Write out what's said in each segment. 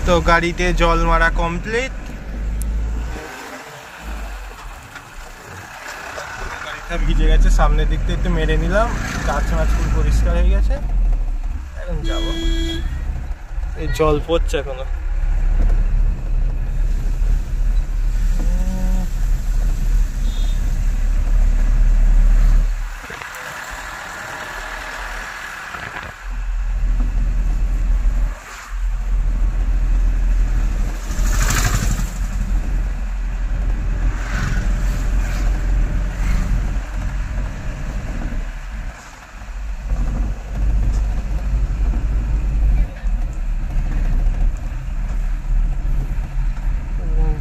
তো গাড়িতে জল মারা কমপ্লিট। গাড়িটা ভিজে গেছে, সামনের দিকটা একটু মেরে নিলাম, কাঁচ মাছ ফুল পরিষ্কার হয়ে গেছে। এখন যাবো, এই জল পড়ছে এখনো।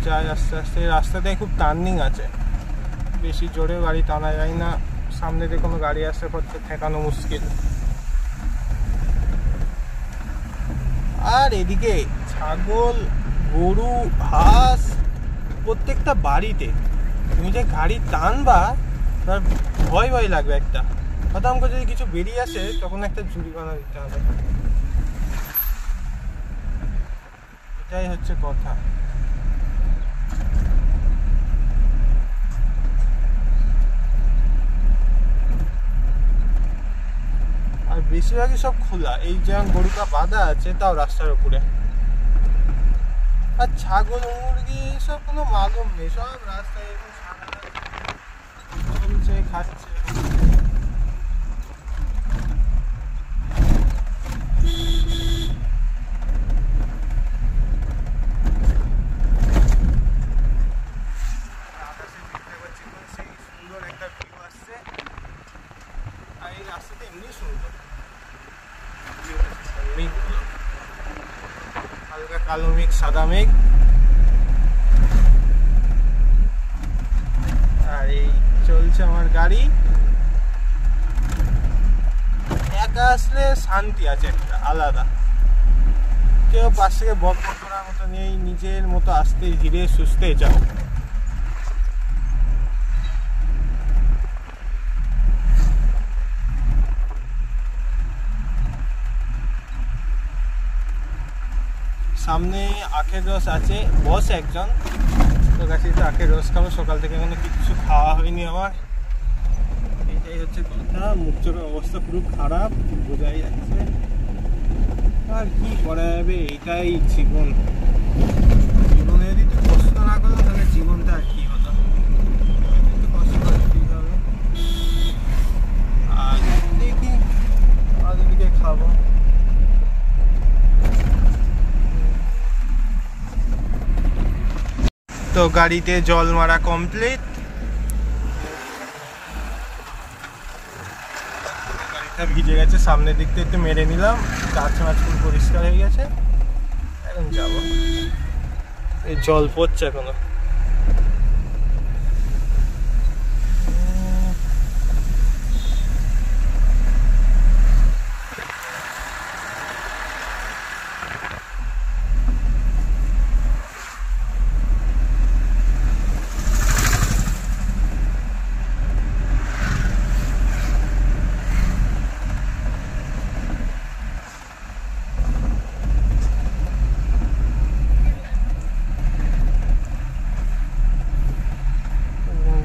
যাই আস্তে আস্তে, রাস্তাতে খুব টার্নিং আছে, বেশি জোরে গাড়ি টানা যায় না, সামনে দিয়ে কোনো গাড়ি আসতে করতে ঠেকানো মুশকিল। আর এদিকে ছাগল, গরু, হাঁস প্রত্যেকটা বাড়িতে। তুমি যে গাড়ি টানবা তার ভয় ভয় লাগবে একটা, হঠাৎ করে যদি কিছু বেরিয়ে আসে তখন একটা জরিমানা দিতে হবে। এটাই হচ্ছে কথা। আর বেশিরভাগই সব খোলা, এই যেমন গরুটা বাঁধা আছে তাও রাস্তার উপরে। আর ছাগল মুরগি সব কোনো মালুম নেই, সব রাস্তায় চলছে খাচ্ছে। সেই সুন্দর একটা ভিউ আসছে, আর এই রাস্তাটা এমনি সুন্দর, মেঘগুলো হালকা কালো মেঘ, সাদা মেঘ। আর এই চলছে আমার গাড়ি। একা আসলে শান্তি আছে একটা আলাদা, কেউ পাশ থেকে বক বক করার মতো নেই, নিজের মতো আস্তে ধীরে সুস্থে যাও। সামনে আখের রস আছে, বস একজন, তো কাছে তো আখের রস খাবো। সকাল থেকে কোনো কিছু খাওয়া হয়নি আমার, এটাই হচ্ছে কথা। মুখের অবস্থা পুরো খারাপ, বোঝাই যাচ্ছে। আর কি করা যাবে, এটাই জীবন। জীবনে যদি একটু কষ্ট না করো তাহলে জীবনটা আর কি হতো, একটু কষ্ট করতেই হবে। আর দেখি আর এদিকে খাবো। তো গাড়িতে জল মারা কমপ্লিট। গাড়িটা ভিজে গেছে, সামনের দিকটা একটু মেরে নিলাম, কাঁচ মাছ ফুল পরিষ্কার হয়ে গেছে। এখন যাবো, এই জল পড়ছে এখনো।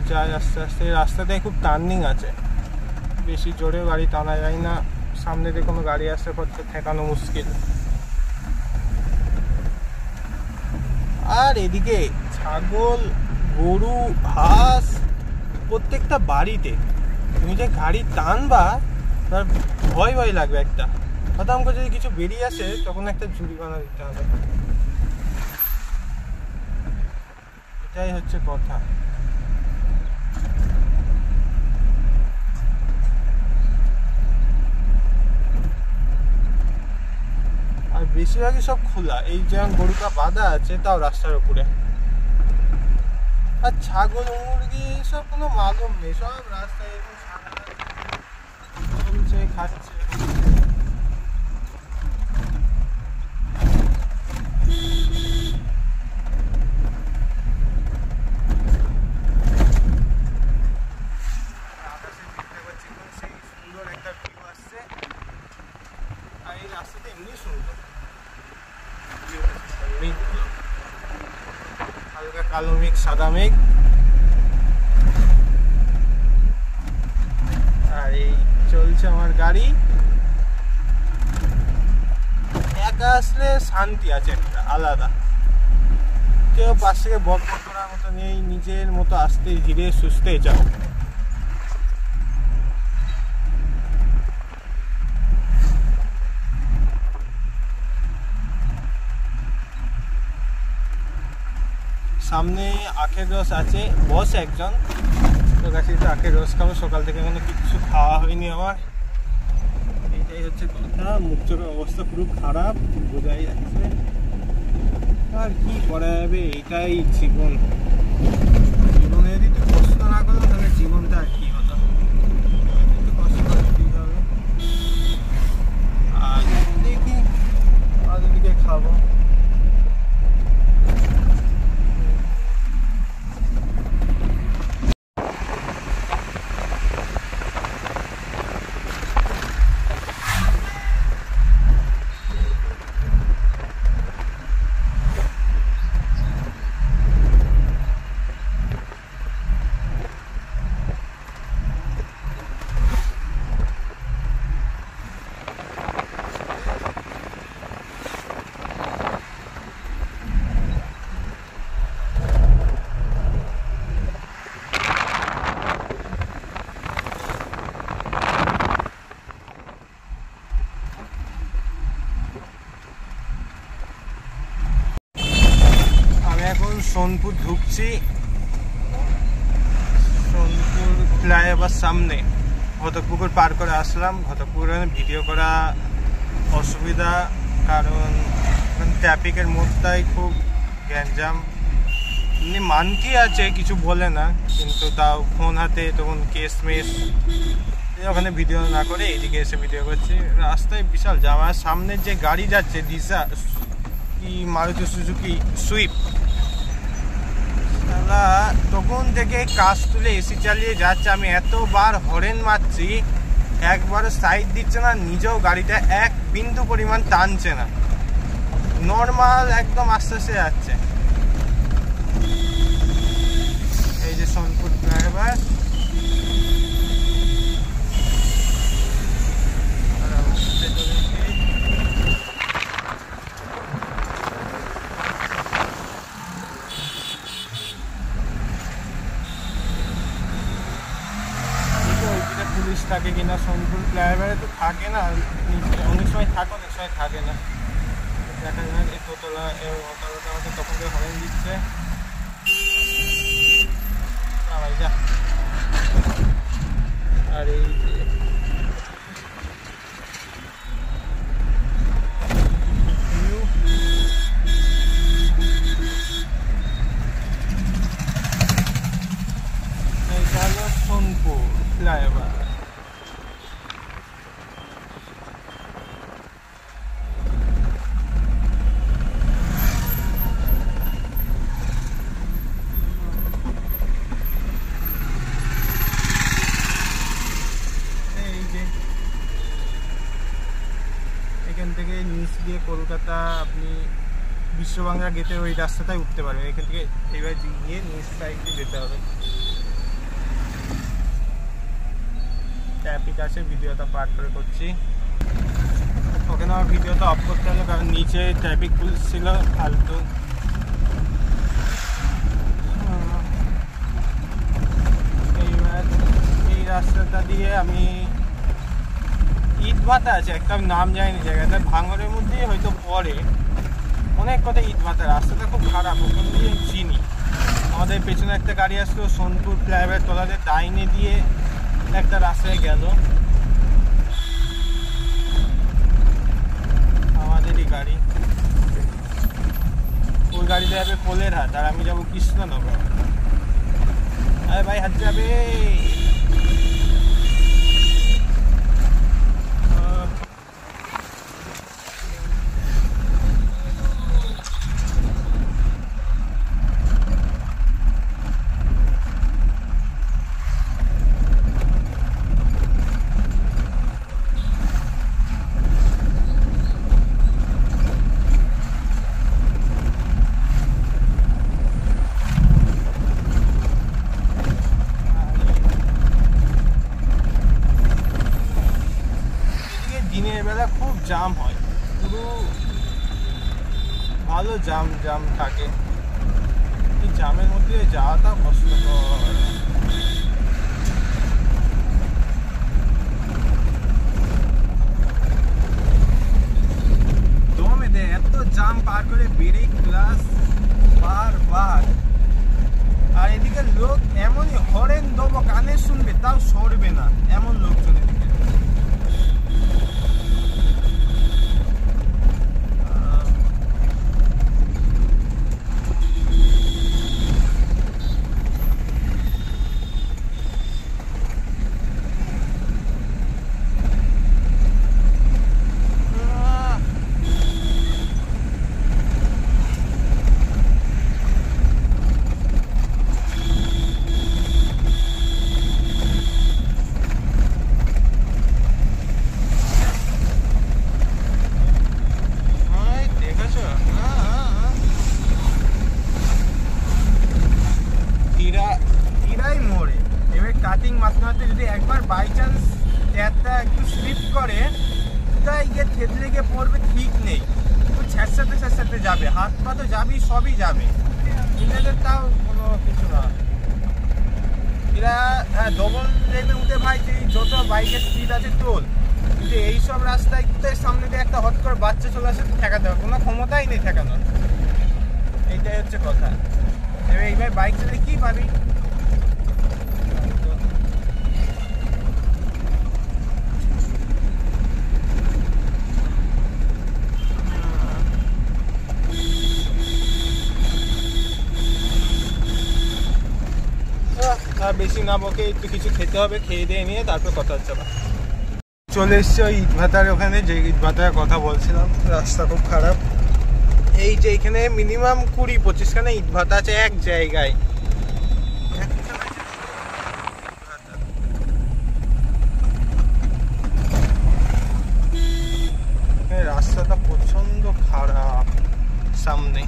যাই আস্তে আস্তে, রাস্তাতে খুব টার্নিং আছে, বেশি জোরে গাড়ি টানা যায় না, সামনে দিয়ে কোনো গাড়ি আসতে করতে ঠেকানো মুশকিল। আর এদিকে ছাগল, গরু, হাঁস প্রত্যেকটা বাড়িতে। তুমি যে গাড়ি টানবা তার ভয় ভয় লাগবে একটা, হঠাৎ করে যদি কিছু বেরিয়ে আসে তখন একটা জরিমানা দিতে হবে। এটাই হচ্ছে কথা। আর বেশিরভাগই সব খোলা, এই যেমন গরুটা বাঁধা আছে তাও রাস্তার উপরে। আর ছাগল মুরগি সব কোনো মালুম নেই, সব রাস্তায় চলছে খাচ্ছে। সেই সুন্দর একটা ভিউ আসছে, আর এই রাস্তাটা এমনি সুন্দর। কালো মেঘ সাদা মেঘ। আর এই চলছে আমার গাড়ি। একা আসলে শান্তি আছে একটা আলাদা, কেউ পাশ থেকে বক বক করার মতো নেই, নিজের মতো আস্তে ধীরে সুস্থে যাও। সামনে আখের রস আছে, বস একজন, তো কাছে তো আখের রস খাবো। সকাল থেকে কোনো কিছু খাওয়া হয়নি আমার, এইটাই হচ্ছে কথা। মুখ চোখের অবস্থা পুরো খারাপ, বোঝাই যাচ্ছে। আর কি করা যাবে, এটাই জীবন। জীবনে যদি একটু কষ্ট না করো তাহলে জীবনটা আর কি হতো, একটু কষ্ট করতেই হবে। আর দেখি ওদিকে খাবো। সোনপুর ঢুকছি, সোনপুর ফ্লাইওভার সামনে ঘটকপুকুর পার করে আসলাম। ঘটকপুকুরে ভিডিও করা অসুবিধা, কারণ ট্রাফিকের মোড়টাই খুব গ্যাঞ্জাম। এমনি মানকি আছে, কিছু বলে না, কিন্তু তাও ফোন হাতে তখন কেস মেস, ওখানে ভিডিও না করে এইদিকে এসে ভিডিও করছি। রাস্তায় বিশাল জ্যাম। আর সামনের যে গাড়ি যাচ্ছে ডিসা কি মারুতি সুজুকি সুইফট, তখন থেকে কাজ তুলে এসি চালিয়ে যাচ্ছে। আমি এতবার হরেন মারছি, একবারও সাইড দিচ্ছে না, নিজেও গাড়িটা এক বিন্দু পরিমাণ টানছে না, নর্মাল একদম আস্তে আস্তে যাচ্ছে। এই যে সোনপুর ফ্লাইওভার, পুলিশ থাকে কিনা। সোনপুর ফ্লাইওভারে তো থাকে না, অনেক সময় থাকে, অনেক সময় থাকে না, দেখা যায় না। এই তোতলা আমাকে তখন হরেন দিচ্ছে। যা। আর এই সোনপুর ফ্লাইওভার। এখান থেকে নিচ দিয়ে কলকাতা আপনি বিশ্ববাংলা গেটের ওই রাস্তাটাই উঠতে পারবেন। এখান থেকে এবার গিয়ে নিচ সাইড দিয়ে যেতে হবে। ট্রাফিক আছে, ভিডিওটা পার করে করছি। ওখানে আমার ভিডিওটা অফ করতে হলো, কারণ নিচে ট্রাফিক পুলিশ ছিল ফালতু। এইবার এই রাস্তাটা দিয়ে আমি ইটভাটা আছে একটা, নাম যায়নি জায়গাটা, ভাঙরের মধ্যেই হয়তো পড়ে। অনেক কথা ইটভাটা, রাস্তাটা খুব খারাপ, ওখান দিয়ে চিনি। আমাদের পেছনে একটা গাড়ি আসলো, সোনপুর ফ্লাইওভার তলাতে ডাইনে দিয়ে একটা রাস্তায় গেল, আমাদেরই গাড়ি। ওই গাড়িতে যাবে কোলেরহাট, আর আমি যাবো কৃষ্ণনগর। আরে ভাই হাত যাবে। জাম হয়, পুরো ভালো জাম জাম থাকে। এই জামের মধ্যে যাওয়াটা কষ্টকর। দমে দেয় এত জাম পার করে ব্রেক গ্লাস বারবার। আর এদিকে লোক এমনই হরেন দেবো, কানে শুনবে তাও সরবে না, এমন লোকজন এদিকে। কাটিং মারতে মারতে যদি একবার বাই চান্স টায়ারটা একটু স্লিপ করে, তাই গিয়ে থেতলে গিয়ে পড়বে ঠিক নেই, ছ্যাঁচড়াতে ছ্যাঁচড়াতে যাবে, হাত পা তো যাবেই, সবই যাবে। ইংরেজের তাও কোনো কিছু না। এরা ডবল লেনে উঠে ভাই যত বাইকের স্পিড আছে তোল, কিন্তু এইসব রাস্তায় সামনে দিয়ে একটা হট করে বাচ্চা চলে আসে, ঠেকাতে হবে, কোনো ক্ষমতাই নেই ঠেকানোর। এইটাই হচ্ছে কথা। এবার এইভাবে বাইক চালিয়ে কী পাবি? আর বেশি না বকে, একটু কিছু খেতে হবে, খেয়ে দিয়ে নিয়ে তারপর কথা হচ্ছে। চলে এসছি ওই ইটভাটার ওখানে, যে ইটভাটার কথা বলছিলাম। রাস্তা খুব খারাপ। এই যে এখানে মিনিমাম 20-25খানা ইটভাটা আছে এক জায়গায়। রাস্তাটা প্রচন্ড খারাপ সামনে।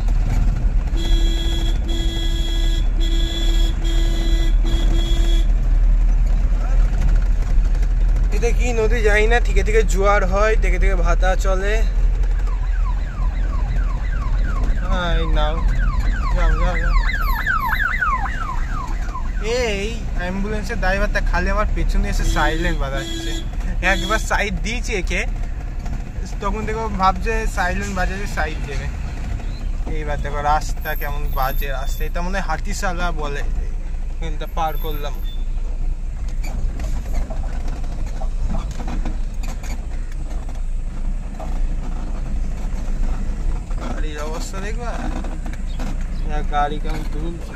এটা কি নদী যাই না, থেকে থেকে জোয়ার হয়, থেকে থেকে ভাটা চলে। হ্যাঁ নাও, এই অ্যাম্বুলেন্সের ড্রাইভারটা খালি আমার পেছনে এসে সাইলেন্ট বাজাচ্ছে। একবার সাইড দিয়েছি একে, তখন দেখো ভাবছে সাইলেন্ট বাজাচ্ছে, সাইড দেবে। এইবার দেখো রাস্তা কেমন বাজে রাস্তা। এটা মনে হয় হাতিশালা বলে, এখানটা পার করলাম। গাড়ির অবস্থা দেখবা, গাড়ি কেমন তুলছে।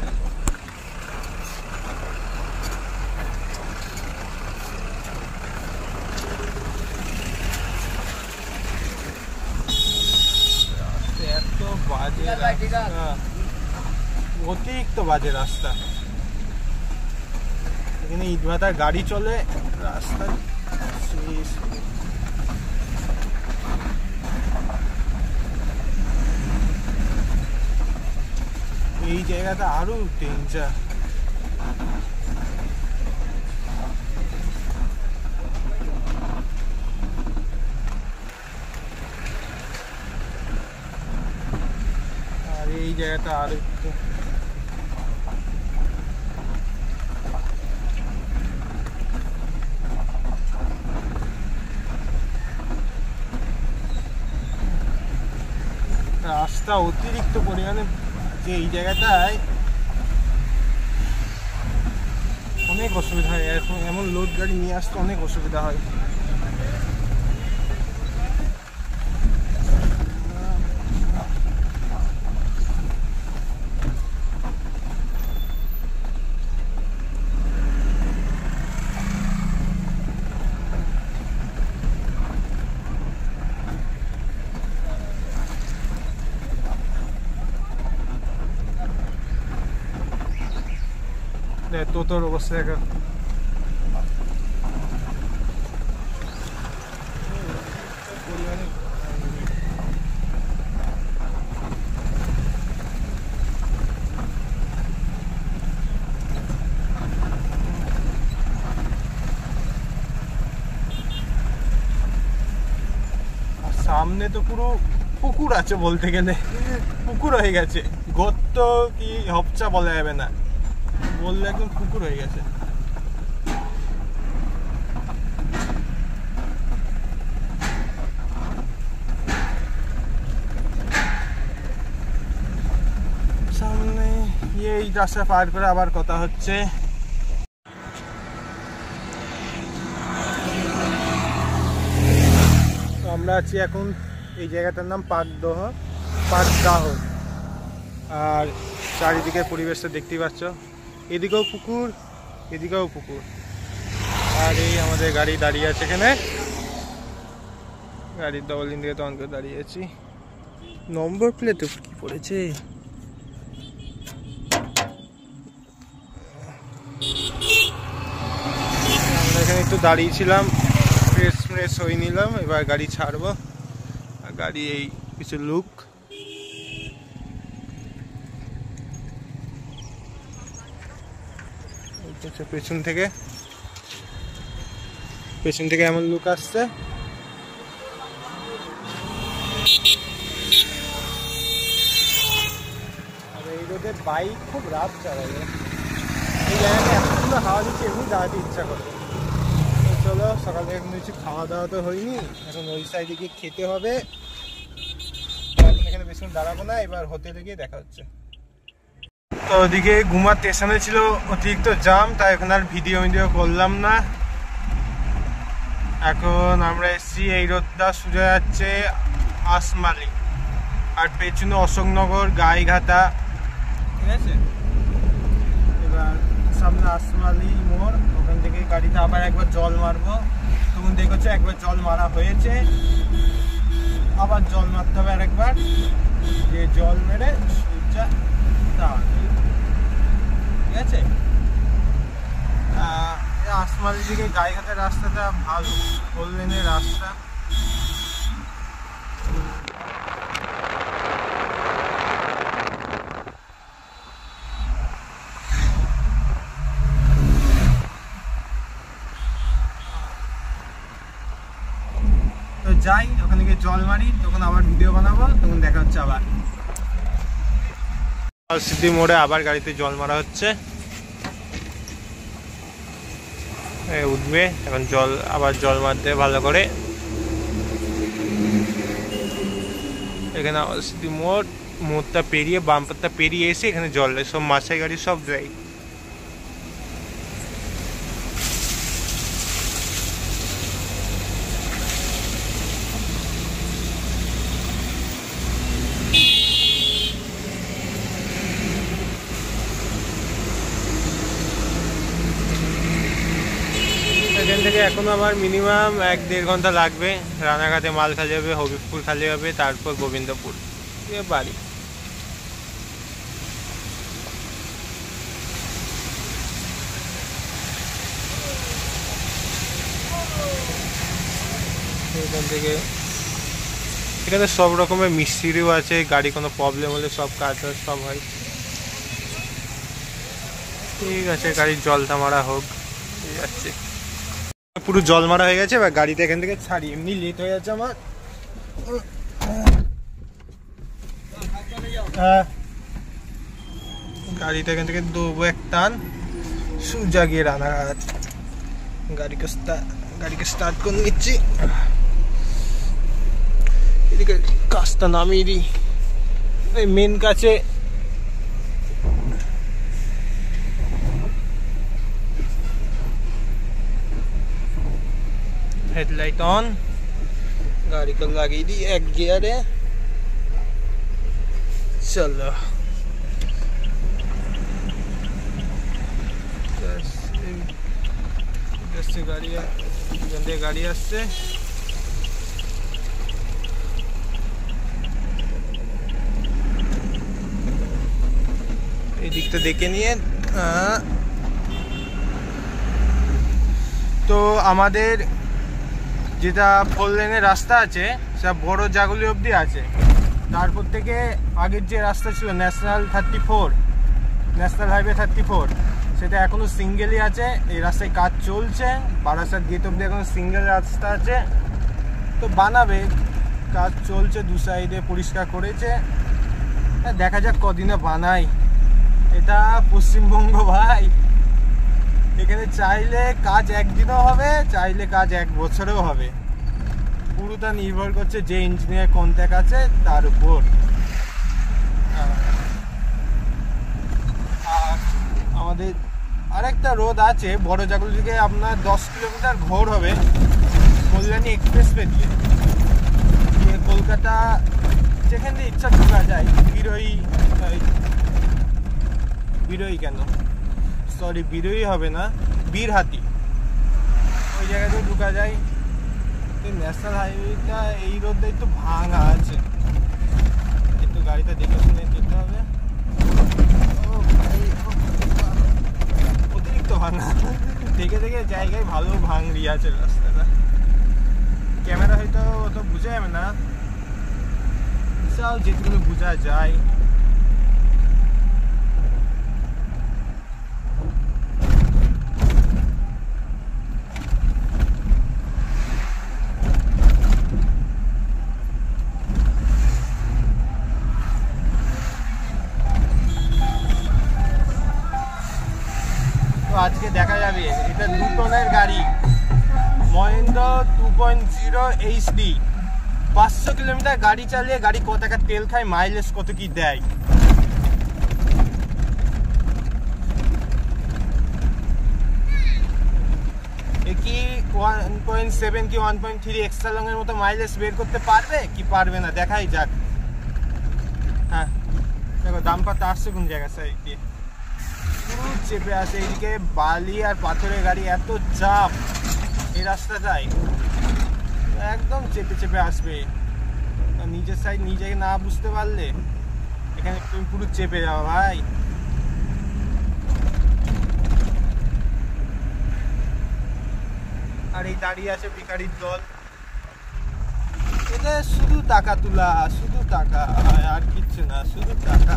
এত বাজে রাস্তা, অতিরিক্ত বাজে রাস্তা। এখানে ইটভাটার গাড়ি চলে, রাস্তা শেষ। এই জায়গাটা আরো ডেঞ্জার। আর এই জায়গাটা আরো একটু রাস্তা অতিরিক্ত পরিমাণে, যে এই জায়গাটায় অনেক অসুবিধা হয়। এমন লোড গাড়ি নিয়ে আসতে অনেক অসুবিধা হয়। তোর অবস্থা দেখা, সামনে তো পুরো পুকুর আছে, বলতে গেলে পুকুর হয়ে গেছে, গর্ত কি হপচা বলা যাবে না, বললে একদম পুকুর হয়ে গেছে। সামনে এই রাস্তা পার করে আবার কথা হচ্ছে। আমরা আছি এখন এই জায়গাটার নাম পাকদহ, আর চারিদিকে পরিবেশটা দেখতেই পাচ্ছ, এদিকেও পুকুর এদিকেও পুকুর। আর এই আমাদের গাড়ি দাঁড়িয়ে আছে এখানে, গাড়ির ডবল ইন্ডিকেটর অন করে দাঁড়িয়ে আছি। নম্বর প্লেটে কি পড়েছে? আমরা এখানে একটু দাঁড়িয়েছিলাম, ফ্রেশ হয়ে নিলাম, এবার গাড়ি ছাড়বো। আর গাড়ি এই কিছু লুক, পেছন থেকে এমন লুক আসছে। আর এই রোডে বাইক খুব রাত চালাবে, এই জায়গাটা এতগুলো হাওয়া দিচ্ছে, এমনি দাঁড়াতে ইচ্ছা করে। চলো, সকাল থেকে কোনো কিছু খাওয়া দাওয়া তো হয়নি, এখন ওই সাইডে গিয়ে খেতে হবে। এখন এখানে বেশিক্ষণ দাঁড়াবো না, এবার হোটেলে গিয়ে দেখা হচ্ছে। তো ওদিকে ঘুমার স্টেশনে ছিল অতিরিক্ত জাম, তাই এখন আর ভিডিও করলাম না। এখন আমরা এসছি, এই রোডটা সোজা যাচ্ছে আসমালি, আর পেছনে অশোকনগর, গাইঘাটা, ঠিক আছে। এবার সামনে আসমালি মোড়, ওখান থেকে গাড়িতে আবার একবার জল মারবো। তখন দেখছো একবার জল মারা হয়েছে, আবার জল মারতে হবে আরেকবার, যে জল মেরে সূর্যা ঠিক আছে। আসমালির দিকে গাইঘাটের রাস্তাটা ভালো, 4 লেনের রাস্তা। তো যাই, ওখানে গিয়ে জল মারি, তখন আবার ভিডিও বানাবো, তখন দেখা হচ্ছে আবার। সিদ্ধি মোড়ে আবার গাড়িতে জল মারা হচ্ছে, উঠবে এখন জল, আবার জল মারতে ভালো করে। এখানে সিদ্ধি মোড়টা পেরিয়ে, বাম্পারটা পেরিয়ে এসে এখানে জল দেয়, সব মাছের গাড়ি সব যায়। এখান থেকে এখন আমার মিনিমাম 1-1.5 ঘন্টা লাগবে। রানাঘাটে মাল খালি হবে, হবিবপুর খালি হবে, তারপর গোবিন্দপুর বাড়ি। এখান থেকে এখানে সব রকমের মিস্ত্রিও আছে, গাড়ি কোনো প্রবলেম হলে সব কাজ সব হয়। ঠিক আছে, গাড়ির জলটা মারা হোক, ঠিক আছে। পুরো জল মারা হয়ে গেছে, এবার গাড়িটা এখান থেকে ছাড়ি, এমনি লেট হয়ে যাচ্ছে আমার। গাড়িটা এখান থেকে দেবো এক টান, সোজা গিয়ে রানাঘাট। গাড়িকে স্টার্ট করে নিচ্ছি, এদিকে কাজটা নামিয়ে দিই। এই মেন কাছে हेडलाइट ऑन, गाड़ी को लगी दी 1 गियर है। चलो गाड़ी गंदे गाड़ी আসছে, এই দিকটা দেখে নিয়ে। তো আমাদের যেটা 4 লেনের রাস্তা আছে, সেটা বড় জাগুলি অবধি আছে। তারপর থেকে আগের যে রাস্তা ছিল ন্যাশনাল হাইওয়ে 34, সেটা এখনো সিঙ্গেলই আছে। এই রাস্তায় কাজ চলছে, বারাসাত গেট অবধি এখনো সিঙ্গেল রাস্তা আছে। তো বানাবে, কাজ চলছে, দু সাইডে পরিষ্কার করেছে, দেখা যাক কদিনে বানাই। এটা পশ্চিমবঙ্গ ভাই, এখানে চাইলে কাজ একদিনও হবে, চাইলে কাজ 1 বছরেও হবে, পুরোটা নির্ভর করছে যে ইঞ্জিনিয়ার কন্ট্যাক্ট আছে তার উপর। আর আমাদের আরেকটা রোড আছে বড় জাগুলি থেকে আপনার 10 কিলোমিটার ঘোর হবে কল্যাণী এক্সপ্রেসওয়ে দিয়ে, কলকাতা যেখান দিয়ে ইচ্ছা ঢোকা যায়, বিরোহী কেন সরি বিরোহী হবে না, বীরহাটি, ওই জায়গাতেও ঢোকা যায়। ন্যাশনাল হাইওয়েটা এই রোডটা একটু ভাঙা আছে, একটু গাড়িটা দেখে শুনে যেতে হবে। অতিরিক্ত ভাঙা, দেখে দেখে জায়গায় ভালো ভাঙড়ি আছে রাস্তাটা, ক্যামেরা হয়তো অত বোঝা যাবে না, যেটুকু বোঝা যায়। আজকে দেখা যাবে, এটা 2 টনের গাড়ি, মহেন্দ্র 2.0 HD, 500 কিলোমিটার গাড়ি চালিয়ে গাড়ি কত টাকা তেল খায়, মাইলেজ কত কি দেয়। কি 1.7 কি 1.3 এক্সট্রা লং এর মতো মাইলেজ বের করতে পারবে কি পারবে না, দেখাই যাক। হ্যাঁ দেখো দামপাতা আসছে কোন জায়গা সাইডে, পুরো চেপে আসে, এইদিকে বালি আর পাথরের গাড়ি, এত চাপ এই রাস্তাটাই, একদম চেপে চেপে আসবে। নিজের সাইড নিজেকে না বুঝতে পারলে এখানে তুমি পুরো চেপে যাও ভাই। আর এই দাঁড়িয়ে আছে ভিখারির দল, এটা শুধু টাকা তোলা, শুধু টাকা, আর কিচ্ছু না, শুধু টাকা।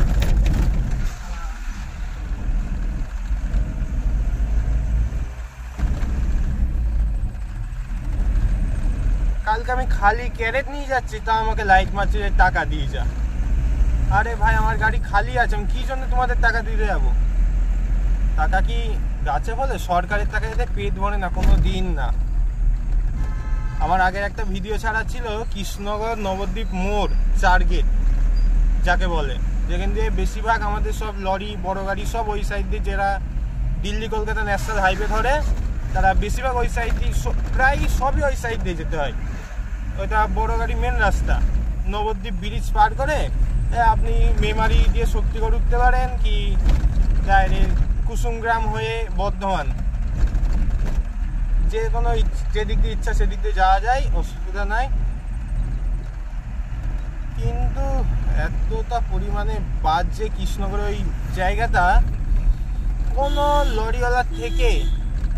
কালকে আমি খালি ক্যারেট নিয়ে যাচ্ছি, তা আমাকে লাইট মারছে যে টাকা দিয়ে যা। আরে ভাই আমার গাড়ি খালি আছে, আমি কি জন্য তোমাদের টাকা দিতে যাবো? টাকা কি গাছে বলে? সরকারের টাকা যাতে পেট ভরে না, কোনো দিন না। আমার আগের একটা ভিডিও ছাড়া ছিল কৃষ্ণনগর নবদ্বীপ মোড় 4 গেট যাকে বলে, যেখান দিয়ে বেশিরভাগ আমাদের সব লরি বড় গাড়ি সব ওই সাইড দিয়ে, যারা দিল্লি কলকাতা ন্যাশনাল হাইওয়ে ধরে তারা বেশিরভাগ ওই সাইড দিয়ে, প্রায় সবই ওই সাইড দিয়ে যেতে হয়। ওইটা বড় গাড়ি মেন রাস্তা, নবদ্বীপ ব্রিজ পার করে আপনি মেমারি দিয়ে শক্তিগড় উঠতে পারেন, কি ডাইরেক্ট কুসুমগ্রাম হয়ে বর্ধমান, যে কোনো যেদিক দিয়ে ইচ্ছা সেদিক দিয়ে যাওয়া যায়, অসুবিধা নাই। কিন্তু এতটা পরিমাণে বাজছে কৃষ্ণনগরের ওই জায়গাটা, কোনো লরিওয়ালার থেকে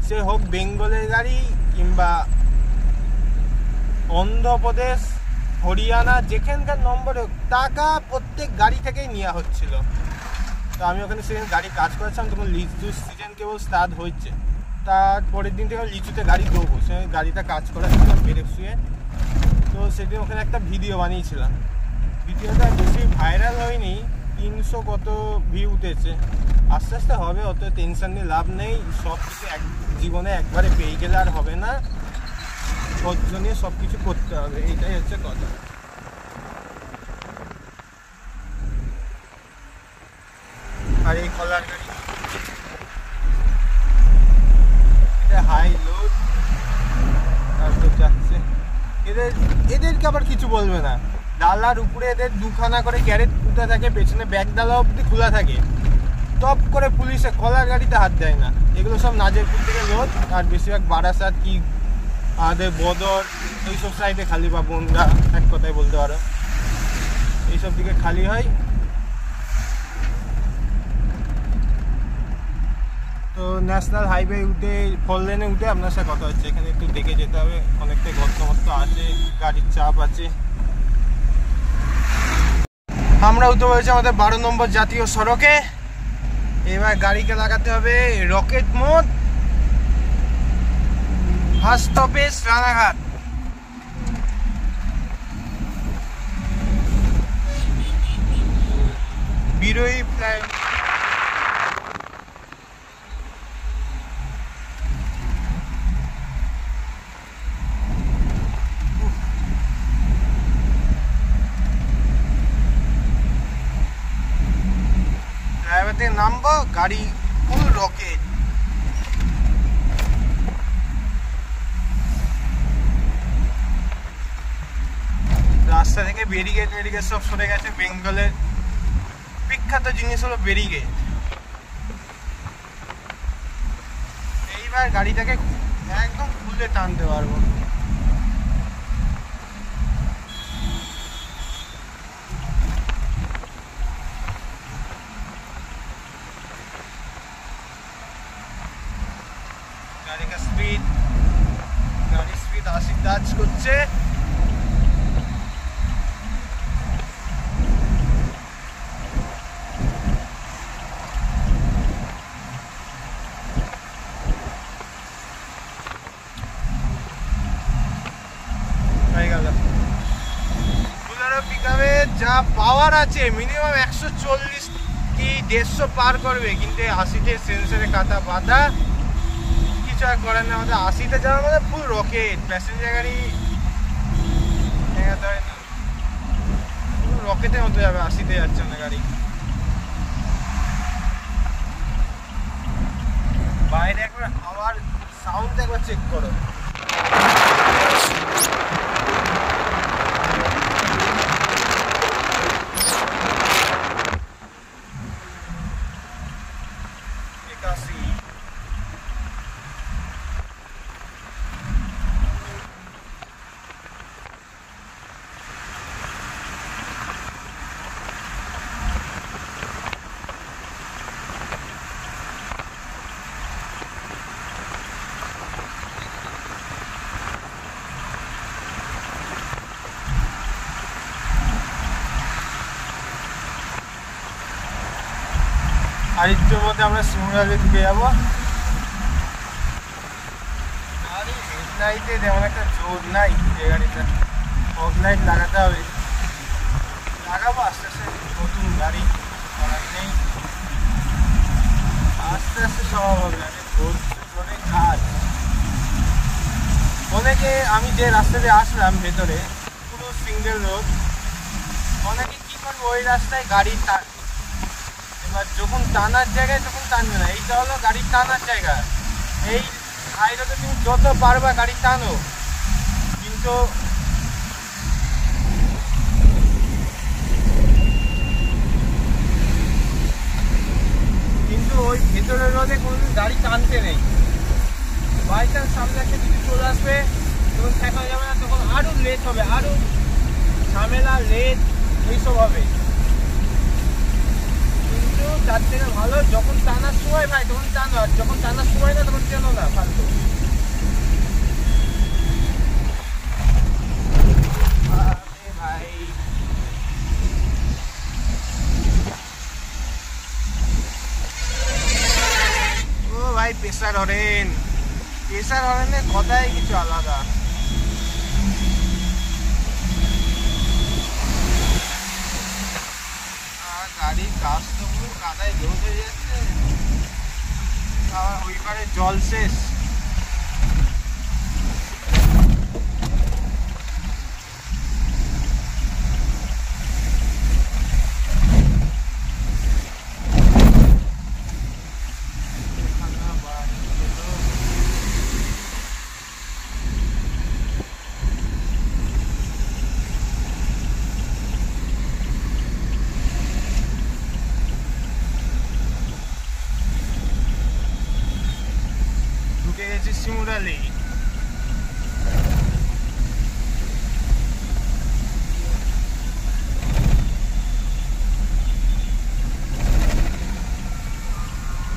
সে হোক বেঙ্গলের গাড়ি কিংবা অন্ধ্রপ্রদেশ হরিয়ানা যেখানকার নম্বরে টাকা প্রত্যেক গাড়ি থেকেই নেওয়া হচ্ছিল। তো আমি ওখানে সেদিন গাড়ি কাজ করেছিলাম, তখন লিচু সিজন কেবল স্টার্ট হচ্ছে, তারপরের দিন থেকে লিচুতে গাড়ি দেবো, সে গাড়িটা কাজ করাচ্ছিলাম পেরে শুয়ে। তো সেদিন ওখানে একটা ভিডিও বানিয়েছিলাম, ভিডিওটা বেশি ভাইরাল হয়নি, 300 কত ভিউ উঠেছে। আস্তে আস্তে হবে, অত টেনশন নিয়ে লাভ নেই, সব কিছু জীবনে একবারে পেয়ে গেলে আর হবে না, ধৈর্য নিয়ে সব কিছু করতে হবে, এইটাই হচ্ছে কথা। আর এই কলার গাড়ি এটা হাই লোড, তারপর যাচ্ছে, এদেরকে আবার কিছু বলবে না, ডালার উপরে এদের 2খানা করে ক্যারেট পুঁতা থাকে, পেছনে ব্যাগ ডালা অবধি খোলা থাকে, টপ করে পুলিশে কলার গাড়িতে হাত দেয় না। এগুলো সব নাজেরপুর থেকে লোড, আর বেশিরভাগ বারাসাত কি আমাদের বদর এইসব সাইডে খালি, বা বনগা এক কথায় বলতে পারো, এইসব দিকে খালি হয়। তো ন্যাশনাল হাইওয়ে উঠে 4 লেনে উঠে আপনার সাথে কথা হচ্ছে, এখানে একটু দেখে যেতে হবে, অনেকটাই গর্ত আছে, গাড়ির চাপ আছে। আমরা উঠতে পেরেছি আমাদের 12 নম্বর জাতীয় সড়কে, এবার গাড়িকে লাগাতে হবে rocket mode, first stoppage Ranaghat. Birohi fly flyover থেকে নামবো, গাড়ি ফুল রকেট। রাস্তা থেকে ব্যারিকেড সব সরে গেছে। বেঙ্গলের বিখ্যাত জিনিস হলো ব্যারিকেড। এইবার গাড়িটাকে একদম খুলে টানতে পারবো। গাড়ির স্পিড 80 টাচ করছে। যা পাওয়ার আছে মিনিমাম 140 কি 150 পার করবে, কিন্তু 80তে সেন্সরে কাটা বাঁধা, কিছু আর করার না। আমাদের 80তে যাওয়ার মধ্যে ফুল রকেট। প্যাসেঞ্জার গাড়ি রকেটের মতো যাবে, 80তে যাচ্ছে না গাড়ি। বাইরে একবার হাওয়ার সাউন্ড একবার চেক করো। আর একটুর মধ্যে আমরা শিমুরালে ঢুকে যাবো। আর এই হেডলাইটে তেমন একটা জোর নাই এই গাড়িটা, ফগ লাইট লাগাতে হবে। লাগাবো আস্তে আস্তে, নতুন গাড়ি করার নেই, আস্তে আস্তে সব হবে। অনেক কাজ। অনেকে আমি যে রাস্তা দিয়ে আসলাম ভেতরে পুরো সিঙ্গেল রোড, অনেকে কী করবো ওই রাস্তায় গাড়ি এবার যখন টানার জায়গায় তখন টানবে না। এইটা হলো গাড়ির টানার জায়গা। এই হাই রোডে তুমি যত পারবা গাড়ি টানো, কিন্তু ওই ভেতরের রোডে কোনোদিন গাড়ি টানতে নেই। বাই চান্স সামনে একটা কিছু চলে আসবে, তখন ঠেকা যাবে না, তখন আরও লেট হবে, আরও ঝামেলা লেট এইসব হবে। কিন্তু তার থেকে ভালো যখন টানার সময় ভাই তখন টানো, আর যখন টানার সময় না তখন টানো না ফালতু। ভাই ও ভাই প্রেসার হরেনের কথাই কিছু আলাদা। গাড়ির কাজ তো পুরো কাদায় জল হয়ে যাচ্ছে, আবার ওই পারে জল শেষ। শিমুরালি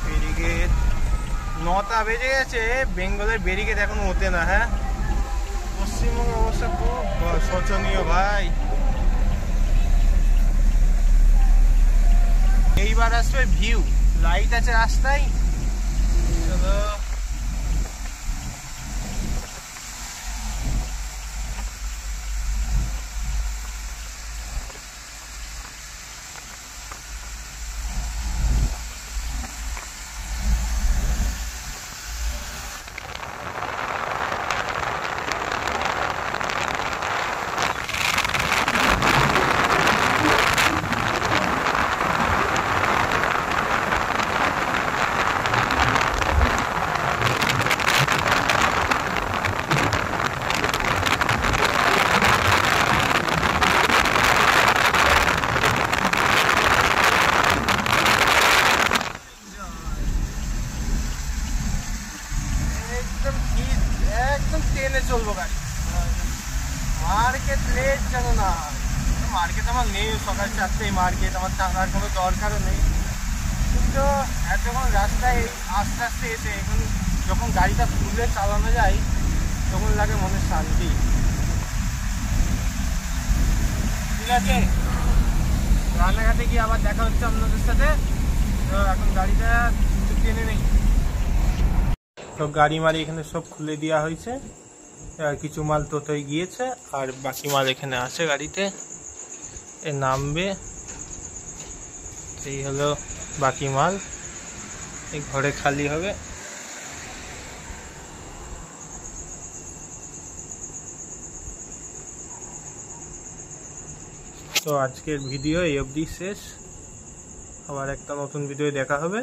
ব্যারিকেড 9টা বেজে গেছে। বেঙ্গলের ব্যারিকেড এখনো হতে না। হ্যাঁ, পশ্চিমবঙ্গের অবস্থা খুব শোচনীয় ভাই। এইবার আসবে ভিউ, লাইট আছে রাস্তায়। চারটেই মার্কেট, আমার থাকার কোনো দরকারও নেই। কিন্তু এতক্ষণ রাস্তায় আস্তে আস্তে এসে এখন যখন গাড়িটা খুলে চালানো যায় তখন লাগে মনের শান্তি। ঠিক আছে, রান্নাঘাটে গিয়ে আবার দেখা হচ্ছে আপনাদের সাথে। তো এখন গাড়িটা টেনে নেই। তো গাড়ি মারি এখানে সব খুলে দেওয়া হয়েছে, আর কিছু মাল টোটোয় গিয়েছে আর বাকি মাল এখানে আছে গাড়িতে, এ নামবে। এই হলো বাকি মাল, এই ঘরে খালি হবে। তো আজকের ভিডিও এই অবধি শেষ, আবার একটা নতুন ভিডিও দেখা হবে।